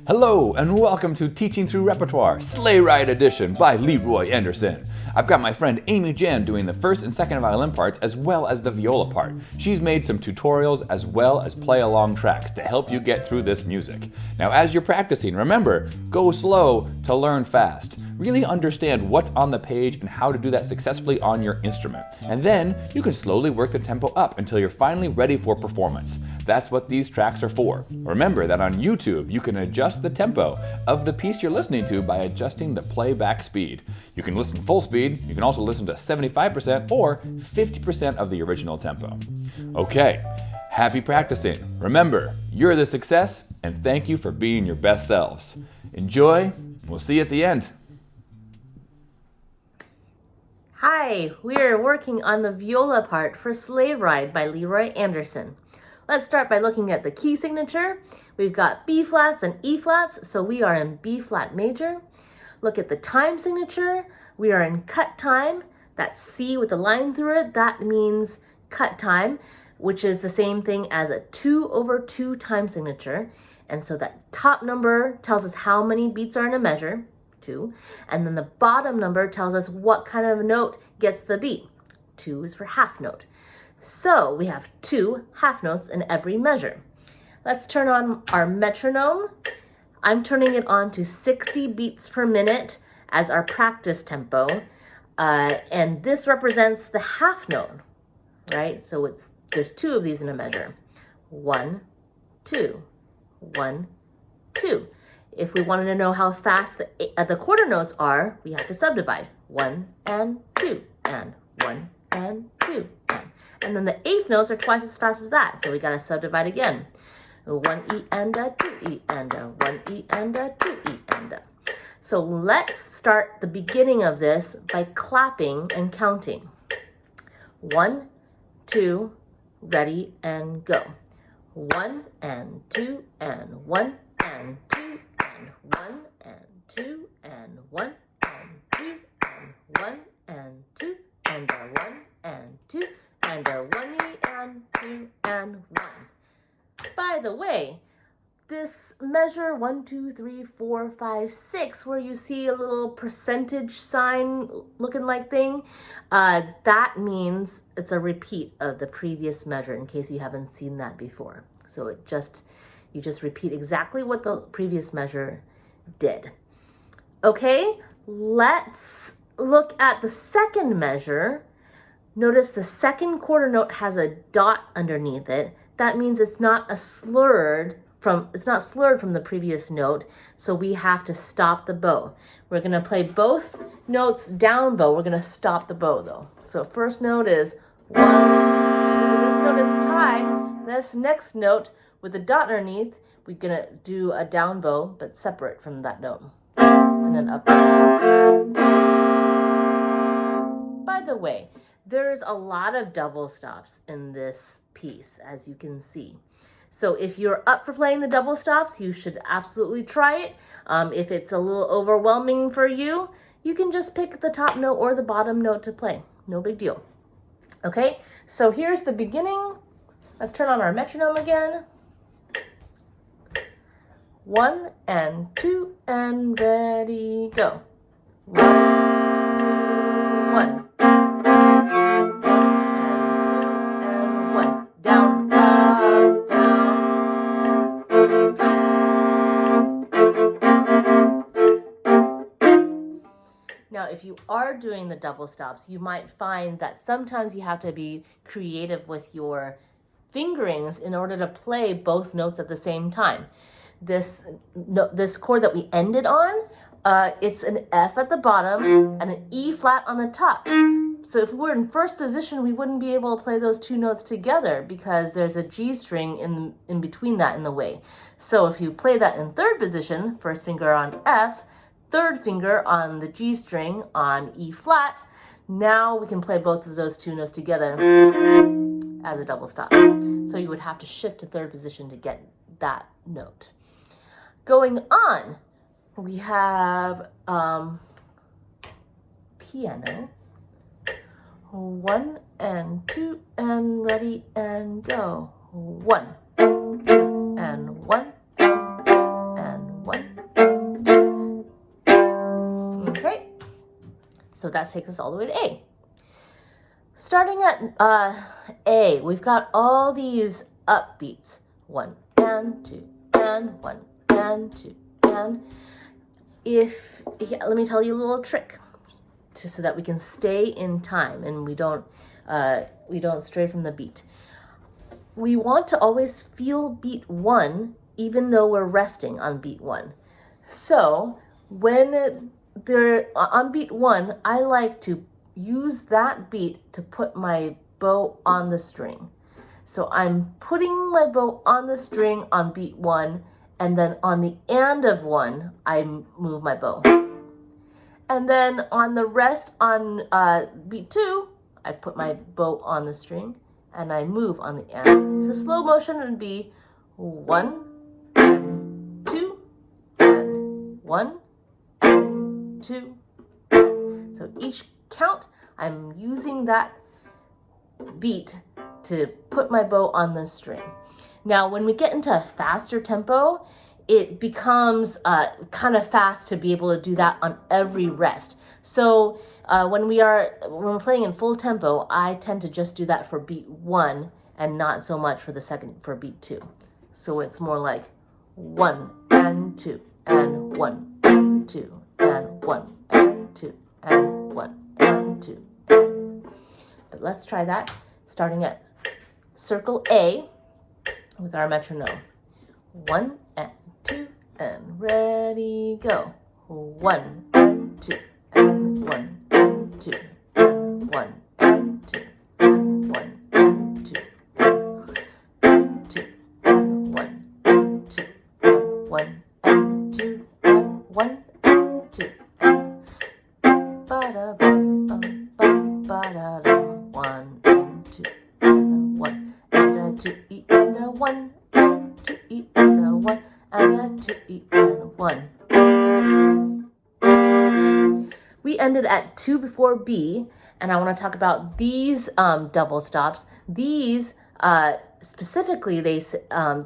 Hello and welcome to Teaching Through Repertoire, Sleigh Ride Edition by Leroy Anderson. I've got my friend Amie Jan doing the first and second violin parts as well as the viola part. She's made some tutorials as well as play-along tracks to help you get through this music. Now as you're practicing, remember, go slow to learn fast. Really understand what's on the page and how to do that successfully on your instrument. And then you can slowly work the tempo up until you're finally ready for performance. That's what these tracks are for. Remember that on YouTube, you can adjust the tempo of the piece you're listening to by adjusting the playback speed. You can listen full speed, you can also listen to 75% or 50% of the original tempo. Okay, happy practicing. Remember, you're the success, and thank you for being your best selves. Enjoy, we'll see you at the end. Hi, we're working on the viola part for Sleigh Ride by Leroy Anderson. Let's start by looking at the key signature. We've got B flats and E flats, so we are in B flat major. Look at the time signature. We are in cut time. That's C with a line through it. That means cut time, which is the same thing as a 2/2 time signature. And so that top number tells us how many beats are in a measure, 2. And then the bottom number tells us what kind of note gets the beat. 2 is for half note. So we have 2 half notes in every measure. Let's turn on our metronome. I'm turning it on to 60 beats per minute as our practice tempo. And this represents the half note, right? So there's 2 of these in a measure. 1, 2, 1, 2. If we wanted to know how fast the quarter notes are, we have to subdivide. 1 and 2 and 1 and 2 and then the eighth notes are twice as fast as that, so we gotta subdivide again. 1 E and a 2 E and a 1 E and a 2 E and a. So let's start the beginning of this by clapping and counting. 1, 2, ready and go. 1 and 2 and 1 and 2 and 1 and 2 and 1 and 2 and 1 and 2 and a 1 and 2 and a 1 E and 2 and 1. By the way, this measure 1, 2, 3, 4, 5, 6, where you see a little percentage sign looking like thing, that means it's a repeat of the previous measure in case you haven't seen that before. So you just repeat exactly what the previous measure did. Okay, let's look at the second measure. Notice the second quarter note has a dot underneath it. That means it's not slurred from the previous note, so we have to stop the bow. We're gonna play both notes down bow. We're gonna stop the bow though. So first note is 1, 2. This note is tied. This next note with the dot underneath, we're gonna do a down bow, but separate from that note. And then up. By the way, there's a lot of double stops in this piece, as you can see. So if you're up for playing the double stops, you should absolutely try it. If it's a little overwhelming for you, you can just pick the top note or the bottom note to play. No big deal. Okay, so here's the beginning. Let's turn on our metronome again. 1 and 2 and ready, go. 1, 2, 1. Now, if you are doing the double stops, you might find that sometimes you have to be creative with your fingerings in order to play both notes at the same time. This chord that we ended on, it's an F at the bottom and an E flat on the top. So if we were in first position, we wouldn't be able to play those 2 notes together because there's a G string in between that in the way. So if you play that in third position, first finger on F, third finger on the G string on E flat, now we can play both of those 2 notes together as a double stop. So you would have to shift to third position to get that note. Going on, we have piano. 1 and 2 and ready and go. 1 and 2 and 1 and 1 So that takes us all the way to A. Starting at A, we've got all these upbeats. 1 and 2 and 1 and 2 and. Let me tell you a little trick, so that we can stay in time and we don't stray from the beat. We want to always feel beat 1 even though we're resting on beat 1. So when they're on beat 1, I like to use that beat to put my bow on the string. So I'm putting my bow on the string on beat 1, and then on the end of 1, I move my bow. And then on the rest on beat 2, I put my bow on the string and I move on the end. So slow motion would be 1 and 2 and 1 and 2 and. So each count, I'm using that beat to put my bow on the string. Now, when we get into a faster tempo, it becomes kind of fast to be able to do that on every rest. So when we're playing in full tempo, I tend to just do that for beat 1 and not so much for beat 2. So it's more like 1 and 2 and 1 and 2 and 1 and 2 and 1 and 2 and. But let's try that, starting at circle A with our metronome. 1 and 2 and ready, go. 1 and 2 and 1 and 2 and 1 and 2 and 1 and 2 and 2 and 1 and 2 and 1 and 2 and 1 and 2 and ba da bum bum bum ba da dum. 1 and 2 and 1 and a 2 E and a 1 and 2 E and a 1 and a 2 E and 1. We ended at 2 before B, and I want to talk about these double stops. These specifically, they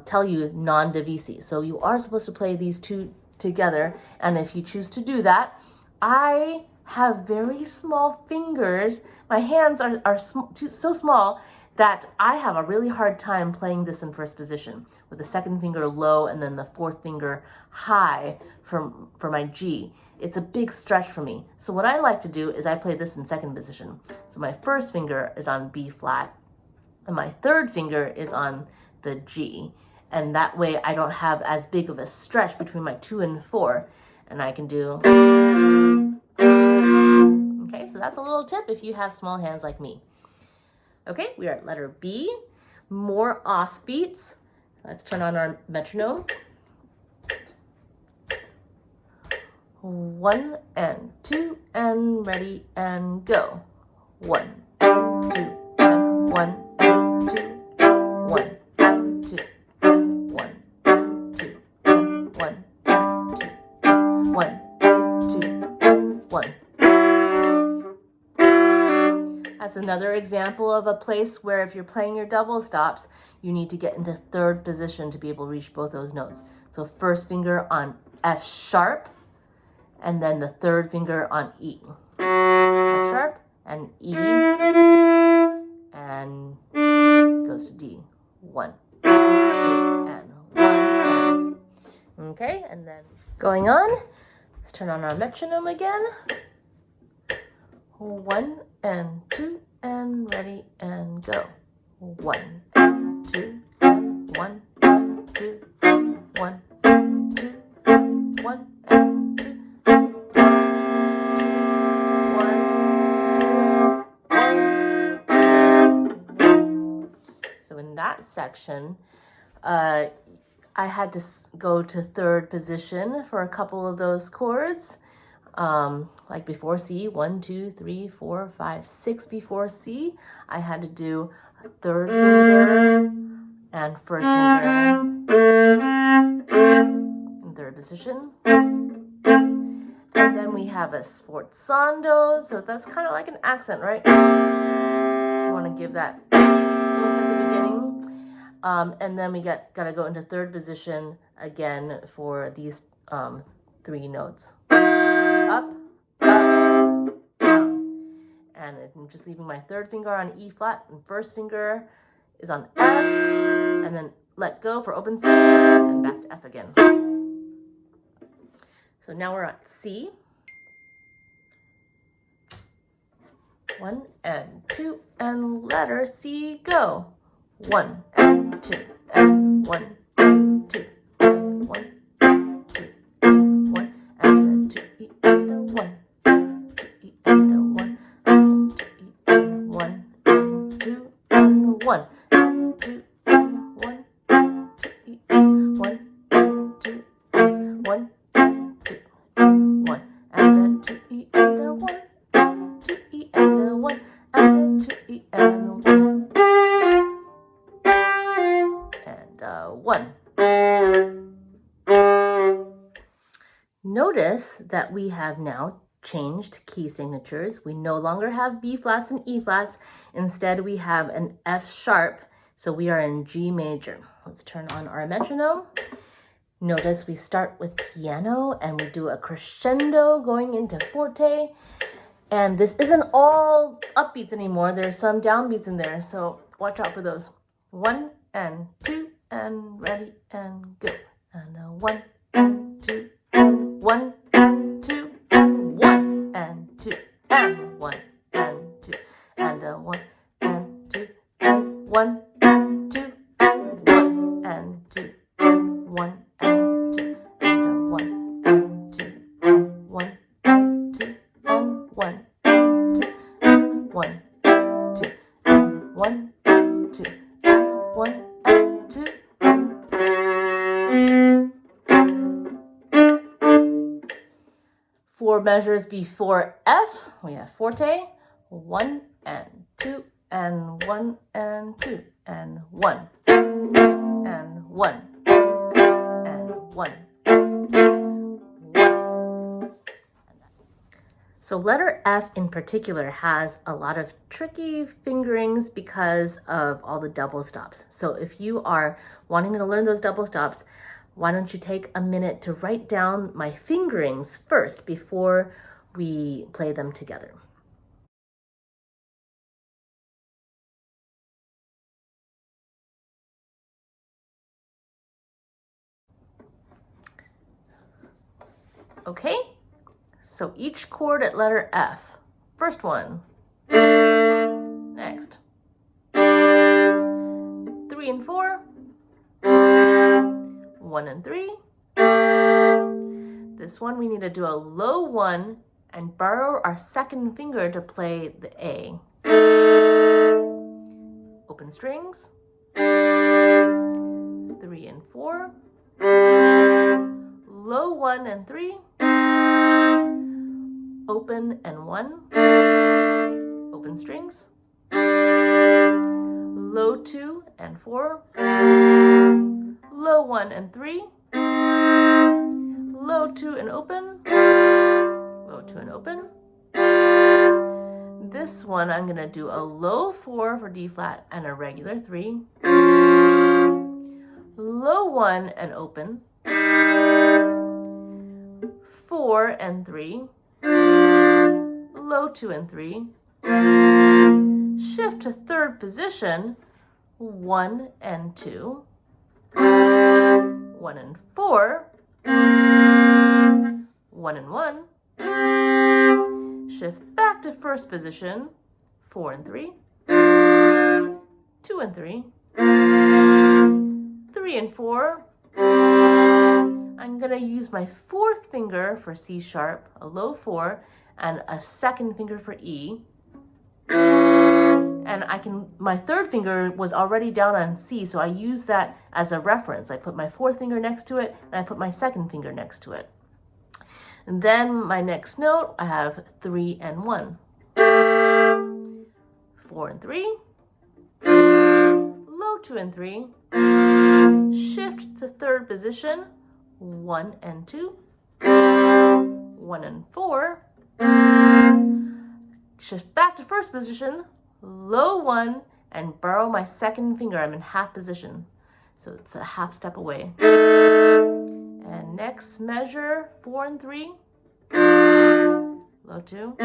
tell you non-divisi. So you are supposed to play these two together, and if you choose to do that, I have very small fingers. My hands are so small that I have a really hard time playing this in first position with the second finger low and then the fourth finger high for my G. It's a big stretch for me. So what I like to do is I play this in second position. So my first finger is on B flat and my third finger is on the G. And that way I don't have as big of a stretch between my 2 and 4. And I can do. Okay, so that's a little tip if you have small hands like me. Okay, we are at letter B. More offbeats. Let's turn on our metronome. 1 and 2 and ready and go. 1 and 2 and 1 and 2 and 1 and 2 and 1 and 2 and 1 and 2 and 1 and 2 and 1. That's another example of a place where if you're playing your double stops, you need to get into third position to be able to reach both those notes. So first finger on F sharp, and then the third finger on E. F sharp and E, and goes to D. 1, 2, and 1. Okay, and then going on, let's turn on our metronome again. 1 and 2 and ready and go. 1 and 2 and 1 and 2 and 1 and 2 and 1 and 2 and 1, 2. So in that section, I had to go to third position for a couple of those chords. Like before C, 1, 2, 3, 4, 5, 6 before C, I had to do a third finger and first finger in third position. And then we have a sforzando, so that's kind of like an accent, right? You want to give that at the beginning. And then we gotta go into third position again for these 3 notes. Up, up, down. And I'm just leaving my third finger on E flat, and first finger is on F, and then let go for open C, and back to F again. So now we're at C. 1 and 2 and letter C, go. 1 and 2 and 1 and 2 and 1 and 2 and 1 and 2 E and a 1 2 E and a 1 and 2 E and 1 and 2 and 1 and 2 and 1 and 2 E and 1 and 2 and 1 and 2 and 1 and 2 E and a 1 and 2 E and a 1 and 2 E and 1 and 1. Notice that we have now changed key signatures. We no longer have B flats and E flats. Instead, we have an F sharp. So we are in G major. Let's turn on our metronome. Notice we start with piano and we do a crescendo going into forte. And this isn't all upbeats anymore. There's some downbeats in there. So watch out for those. 1 and 2 and ready and go. And a 1 and 2 and 1 and 2 and 1 and 2 and 1 and 2 and a 1 and 2 and 1 and 2 and 1 and 2 and 1 and 2 and a 1 and 2 and 1 and 2 and 1 and 2 and 1 and 2 and 1 and 2 and 1 and 2. Four measures before F, we have forte, 1 and 2 and 1 and 2 and 1 and 1 and 1. So letter F in particular has a lot of tricky fingerings because of all the double stops. So if you are wanting to learn those double stops, why don't you take a minute to write down my fingerings first before we play them together. Okay, so each chord at letter F. First one. Next. 3 and 4. 1 and 3. This one we need to do a low 1 and borrow our second finger to play the A. Open strings. 3 and 4. Low 1 and 3. Open and 1. Open strings. Low 2 and 4. Low 1 and 3. Low 2 and open. Low 2 and open. This one I'm going to do a low 4 for D flat and a regular 3. Low 1 and open. 4 and 3. Low 2 and 3. Shift to third position. 1 and 2. 1 and 4. 1 and 1. Shift back to first position. 4 and 3. 2 and 3. 3 and 4. I'm going to use my fourth finger for C sharp, a low 4, and a second finger for E. And my third finger was already down on C, so I use that as a reference. I put my fourth finger next to it, and I put my second finger next to it. And then my next note, I have 3 and 1. 4 and 3. Low 2 and 3. Shift to third position. 1 and 2. 1 and 4. Shift back to first position. Low 1 and borrow my second finger. I'm in half position, so it's a half step away. And next measure, 4 and 3. Low 2.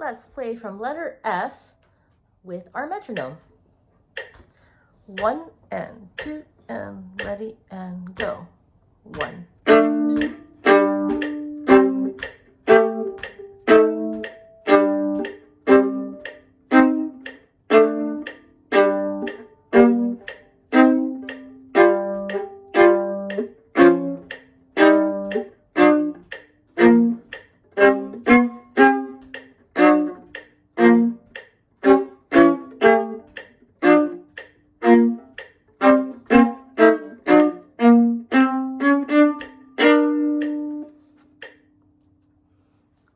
let's play from letter F with our metronome. 1 and 2 and ready and go. 1, 2.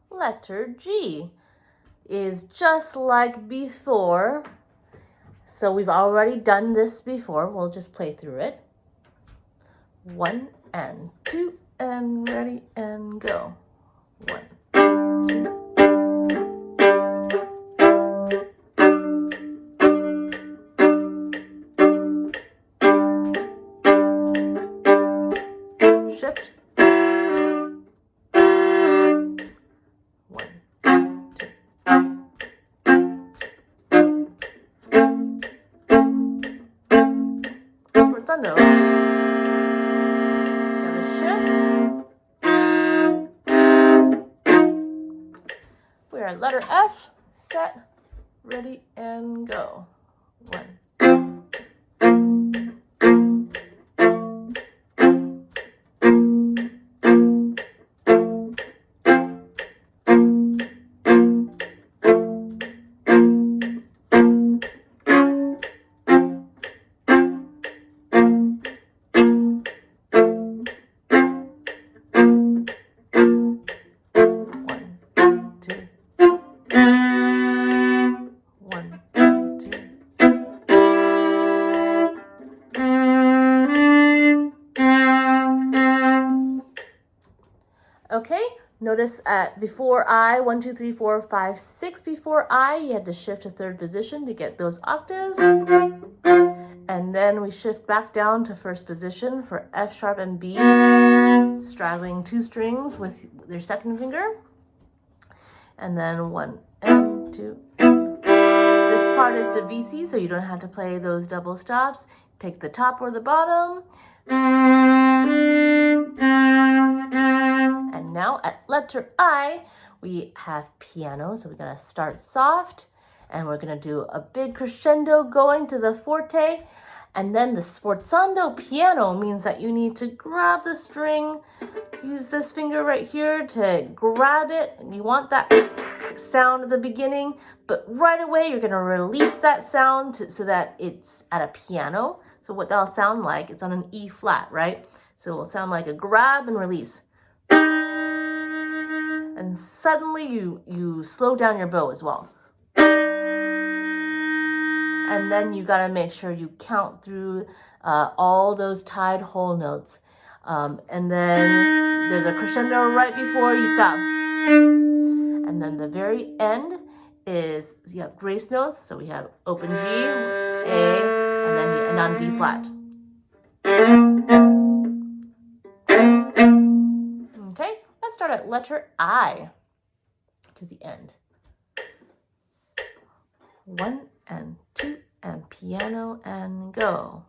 Letter G is just like before. So we've already done this before. We'll just play through it. 1 and 2 and ready and go. 1, 2. Shift. 1, 2. Sforzando. Gotta shift. We are at letter F. Set, ready, and go. 1. Okay, notice that before I, 1, 2, 3, 4, 5, 6, before I, you had to shift to third position to get those octaves. And then we shift back down to first position for F sharp and B, straddling 2 strings with their second finger. And then 1 and 2. This part is divisi, so you don't have to play those double stops. Pick the top or the bottom. And now at letter I, we have piano. So we're going to start soft and we're going to do a big crescendo going to the forte. And then the sforzando piano means that you need to grab the string, use this finger right here to grab it. You want that sound at the beginning, but right away you're going to release that sound so that it's at a piano. So what that'll sound like, it's on an E flat, right? So it will sound like a grab and release. And suddenly you slow down your bow as well. And then you got to make sure you count through all those tied whole notes. And then there's a crescendo right before you stop. And then the very end is, you have grace notes. So we have open G, A, and then you end on B flat. Okay, let's start at letter I to the end. 1 and 2 and piano and go.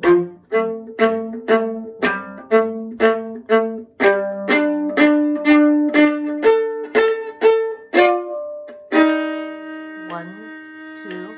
1, 2, 1, 2,